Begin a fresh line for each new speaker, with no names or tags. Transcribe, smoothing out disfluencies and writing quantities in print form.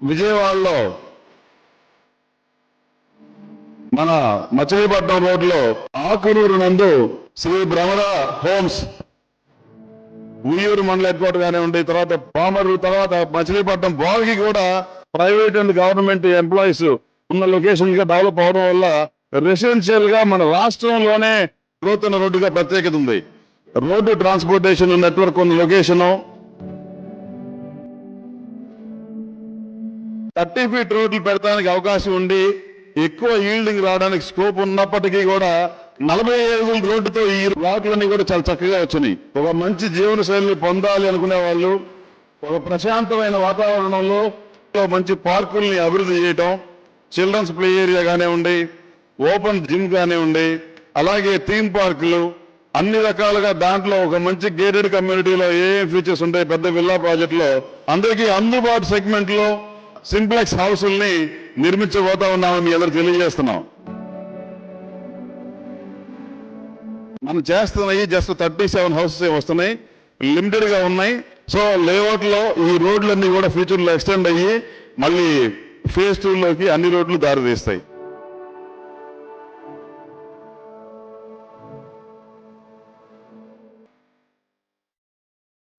విజయవాడలో మన మచిలీపట్నం రోడ్లో ఆకునూరు నందు శ్రీ భ్రమర హోమ్స్ ఉయ్యూరు మండల హెడ్ క్వార్టర్ గానే తర్వాత పామరు, తర్వాత మచిలీపట్నం బావికి కూడా ప్రైవేట్ అండ్ గవర్నమెంట్ ఎంప్లాయీస్ ఉన్న లొకేషన్ గా డెవలప్ అవడం వల్ల రెసిడెన్షియల్ గా మన రాష్ట్రంలోనే గ్రోత్ ఉన్న రోడ్డుగా ప్రత్యేకత ఉంది. రోడ్డు ట్రాన్స్పోర్టేషన్ నెట్వర్క్ ఉన్న లొకేషన్ 30 ఫీట్ రోడ్లు పెడతానికి అవకాశం ఉండి ఎక్కువ ఈల్డింగ్ రావడానికి స్కోప్ ఉన్నప్పటికీ కూడా 45 అడుగుల రోడ్డుతో ఈ వాకులన్నీ కూడా చాలా చక్కగా వచ్చినాయి. ఒక మంచి జీవన శైలిని పొందాలి అనుకునే వాళ్ళు ఒక ప్రశాంతమైన వాతావరణంలో మంచి పార్కుల్ని అభివృద్ధి చేయటం, చిల్డ్రన్స్ ప్లే ఏరియా కానివ్వండి, ఓపెన్ జిమ్ కానివ్వండి, అలాగే థీమ్ పార్కులు అన్ని రకాలుగా దాంట్లో ఒక మంచి గేటెడ్ కమ్యూనిటీలో ఏ ఫీచర్స్ ఉంటాయి పెద్ద విల్లా ప్రాజెక్టులో అందరికీ అందుబాటు సెగ్మెంట్ లో సింప్లెక్స్ హౌసుల్ని నిర్మించబోతా ఉన్నామని మీ అందరూ తెలియజేస్తున్నాం. మనం చేస్తున్నాయి జస్ట్ 37 హౌసెస్ వస్తున్నాయి, లిమిటెడ్ గా ఉన్నాయి. సో లేఅవుట్ లో ఈ రోడ్లన్నీ కూడా ఫ్యూచర్ లో ఎక్స్టెండ్ అయ్యి మళ్ళీ ఫేజ్ 2 లోకి అన్ని రోడ్లు దారి తీస్తాయి.